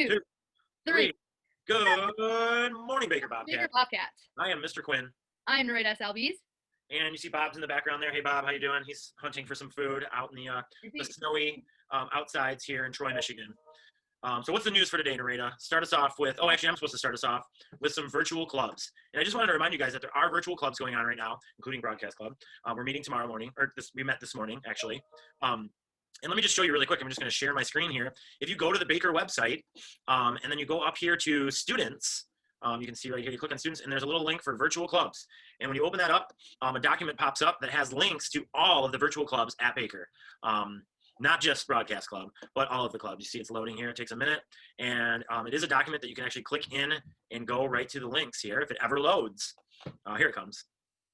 two, two, three. three. Good morning, Baker Baker Bobcat. Bobcat. I am Mr. Quinn, I'm Narita Salvies. and you see Bob's in the background there. Hey, Bob, how you doing? He's hunting for some food out in the snowy outsides here in Troy, Michigan. So what's the news for today, Narita? Start us off with, oh, actually, I'm supposed to start us off with some virtual clubs. And I just wanted to remind you guys that there are virtual clubs going on right now, including Broadcast Club. We're meeting tomorrow morning, we met this morning, actually. And let me just show you really quick. I'm just going to share my screen here. If you go to the Baker website, and then you go up here to students, you can see right here, you click on students, and there's a little link for virtual clubs. And when you open that up, a document pops up that has links to all of the virtual clubs at Baker. Not just Broadcast Club, but all of the clubs. You see it's loading here. It takes a minute. And it is a document that you can actually click in and go right to the links here if it ever loads. Here it comes.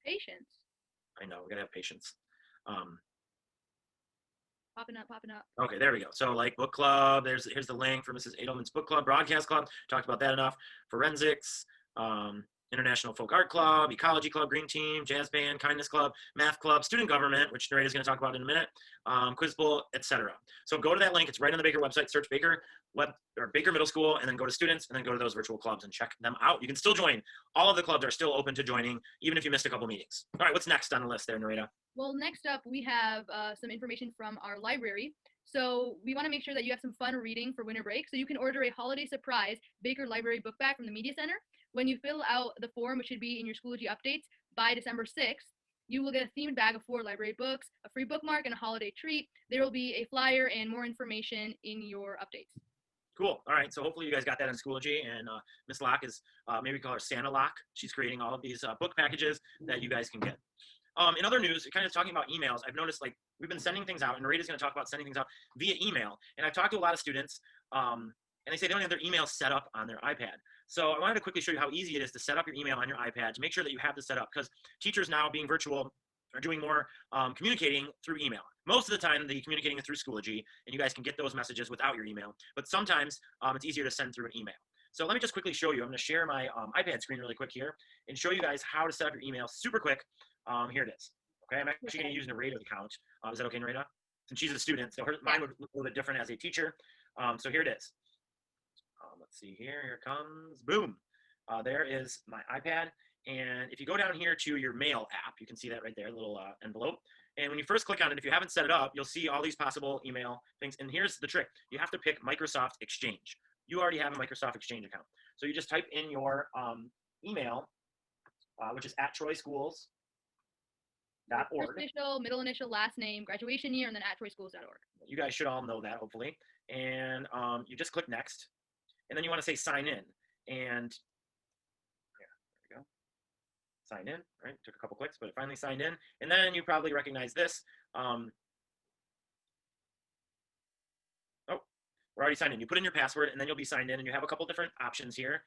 Patience. I know, we got to have patience. Popping up. Okay, there we go. So like book club, here's the link for Mrs. Edelman's book club, Broadcast Club, talked about that enough. Forensics, International Folk Art Club, Ecology Club, Green Team, Jazz Band, Kindness Club, Math Club, Student Government, which Narita is going to talk about in a minute, Quiz Bowl, etc. So go to that link. It's right on the Baker website. Search Baker Baker Middle School, and then go to students, and then go to those virtual clubs and check them out. You can still join. All of the clubs are still open to joining, even if you missed a couple meetings. All right, what's next on the list there, Narita? Well, next up, we have some information from our library. So we want to make sure that you have some fun reading for winter break. So you can order a holiday surprise Baker Library book bag from the Media Center. When you fill out the form, which should be in your Schoology updates, by December 6th, you will get a themed bag of 4 library books, a free bookmark, and a holiday treat. There will be a flyer and more information in your updates. Cool. All right. So hopefully you guys got that in Schoology, and Miss Locke is, maybe call her Santa Locke. She's creating all of these book packages that you guys can get. In other news, kind of talking about emails, I've noticed like we've been sending things out, and Narita's going to talk about sending things out via email. And I've talked to a lot of students, and they say they don't have their email set up on their iPad. So I wanted to quickly show you how easy it is to set up your email on your iPad to make sure that you have this set up, because teachers now being virtual are doing more communicating through email. Most of the time, the communicating is through Schoology, and you guys can get those messages without your email. But sometimes it's easier to send through an email. So let me just quickly show you. I'm going to share my iPad screen really quick here and show you guys how to set up your email super quick. Here it is. Okay, I'm actually going to use Narita's account. Is that okay, Narita? Since she's a student, so mine would look a little bit different as a teacher. So here it is. Let's see here. Here it comes. Boom. There is my iPad. And if you go down here to your mail app, you can see that right there, little envelope. And when you first click on it, if you haven't set it up, you'll see all these possible email things. And here's the trick. You have to pick Microsoft Exchange. You already have a Microsoft Exchange account. So you just type in your email, which is at troyschools.org. First initial, middle initial, last name, graduation year, and then at troyschools.org. You guys should all know that, hopefully. And you just click next. And then you want to say sign in. And yeah, there we go. Sign in, right? Took a couple clicks, but it finally signed in. And then you probably recognize this. Oh, we're already signed in. You put in your password, and then you'll be signed in, and you have a couple different options here.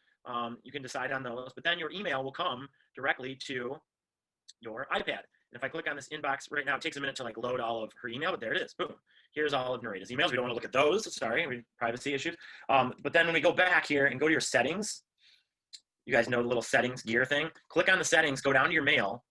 You can decide on those, but then your email will come directly to your iPad. And if I click on this inbox right now, it takes a minute to like load all of her email, but there it is. Boom. Here's all of Narita's emails. We don't want to look at those. Sorry, privacy issues. But then when we go back here and go to your settings, you guys know the little settings gear thing. Click on the settings, go down to your mail,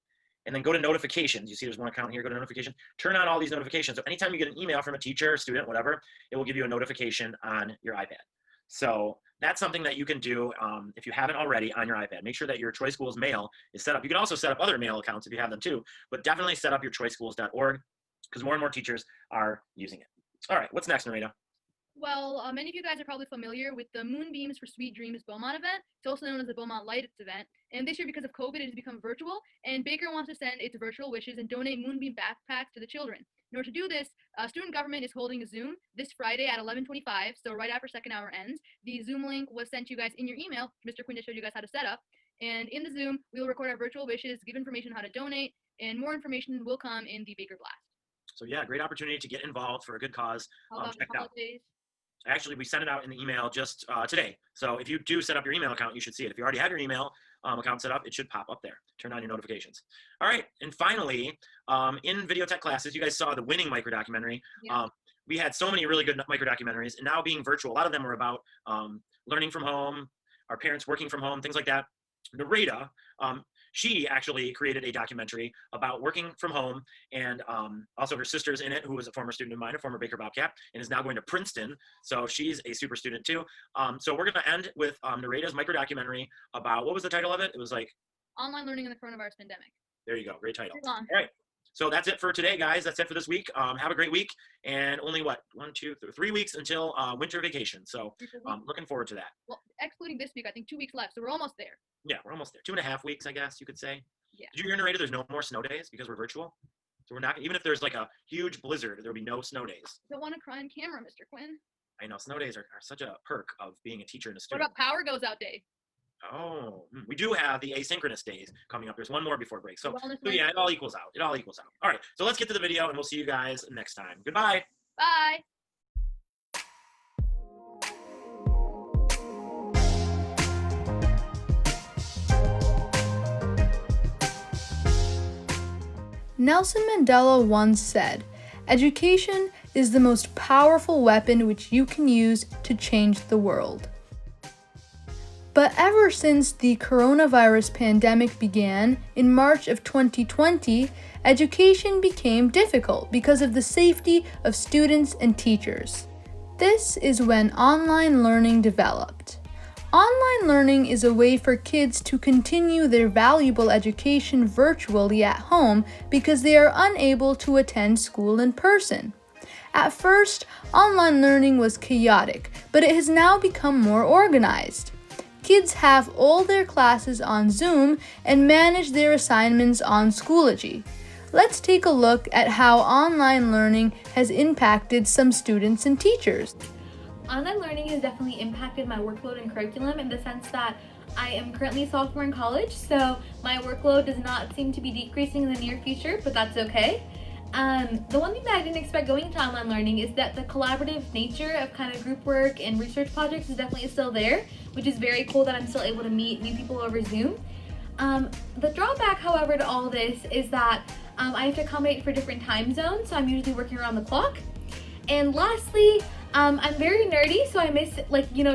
and then go to notifications. You see there's one account here, go to notifications. Turn on all these notifications. So anytime you get an email from a teacher, student, whatever, it will give you a notification on your iPad. So that's something that you can do if you haven't already on your iPad. Make sure that your Troy Schools mail is set up. You can also set up other mail accounts if you have them too, but definitely set up your troyschools.org because more and more teachers are using it. All right, what's next, Narita? Well, many of you guys are probably familiar with the Moonbeams for Sweet Dreams Beaumont event. It's also known as the Beaumont Lights event. And this year, because of COVID, it has become virtual, and Baker wants to send its virtual wishes and donate Moonbeam backpacks to the children. In order to do this, Student Government is holding a Zoom this Friday at 11:25, so right after second hour ends. The Zoom link was sent to you guys in your email. Mr. Quinn just showed you guys how to set up. And in the Zoom, we will record our virtual wishes, give information on how to donate, and more information will come in the Baker Blast. So yeah, great opportunity to get involved for a good cause. How about the holidays? Actually, we sent it out in the email just today. So if you do set up your email account, you should see it. If you already have your email account set up, it should pop up there. Turn on your notifications. All right. And finally, in video tech classes, you guys saw the winning micro documentary. Yeah. We had so many really good micro documentaries, and now being virtual, a lot of them were about learning from home, our parents working from home, things like that. Narita, she actually created a documentary about working from home, and also her sister's in it, who was a former student of mine, a former Baker Bobcat, and is now going to Princeton. So she's a super student too. So we're going to end with Nereda's micro documentary about, what was the title of it? It was like Online Learning in the Coronavirus Pandemic. There you go. Great title. Too long. All right. So that's it for today, guys. That's it for this week. Have a great week, and only 3 weeks until winter vacation. So looking forward to that. Well, excluding this week, I think 2 weeks left, so we're almost there. Yeah, we're almost there. 2.5 weeks, I guess you could say. Yeah. Did you hear, Narrator, there's no more snow days because we're virtual? So we're not, even if there's like a huge blizzard, there'll be no snow days. Don't want to cry on camera, Mr. Quinn. I know, snow days are such a perk of being a teacher and a What student. about Power Goes Out Day? Oh, we do have the asynchronous days coming up. There's one more before break. So Wellness yeah, it all equals out. It all equals out. All right, so let's get to the video, and we'll see you guys next time. Goodbye. Bye. Nelson Mandela once said, "Education is the most powerful weapon which you can use to change the world." But ever since the coronavirus pandemic began in March of 2020, education became difficult because of the safety of students and teachers. This is when online learning developed. Online learning is a way for kids to continue their valuable education virtually at home because they are unable to attend school in person. At first, online learning was chaotic, but it has now become more organized. Kids have all their classes on Zoom and manage their assignments on Schoology. Let's take a look at how online learning has impacted some students and teachers. Online learning has definitely impacted my workload and curriculum in the sense that I am currently a sophomore in college, so my workload does not seem to be decreasing in the near future, but that's okay. The one thing that I didn't expect going into online learning is that the collaborative nature of kind of group work and research projects is definitely still there, which is very cool that I'm still able to meet new people over Zoom. The drawback, however, to all this is that I have to accommodate for different time zones, so I'm usually working around the clock. And lastly, I'm very nerdy, so I miss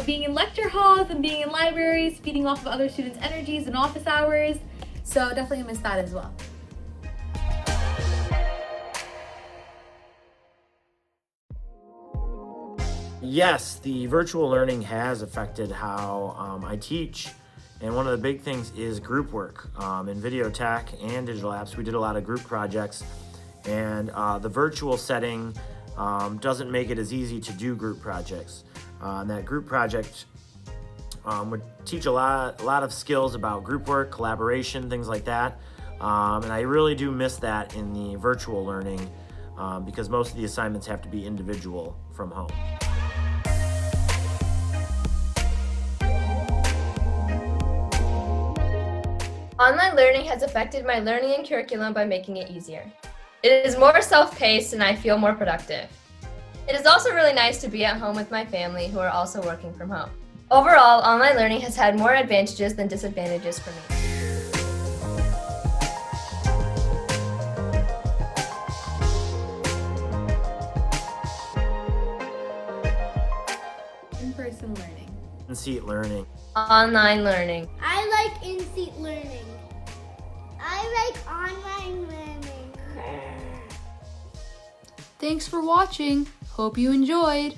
being in lecture halls and being in libraries, feeding off of other students' energies and office hours. So definitely miss that as well. Yes, the virtual learning has affected how I teach, and one of the big things is group work. In video tech and digital apps, we did a lot of group projects, and the virtual setting doesn't make it as easy to do group projects. And that group project would teach a lot of skills about group work, collaboration, things like that. And I really do miss that in the virtual learning because most of the assignments have to be individual from home. Online learning has affected my learning and curriculum by making it easier. It is more self-paced and I feel more productive. It is also really nice to be at home with my family who are also working from home. Overall, online learning has had more advantages than disadvantages for me. In-person learning. In-seat learning. Online learning. I like in-seat learning. I like online learning. Thanks for watching. Hope you enjoyed.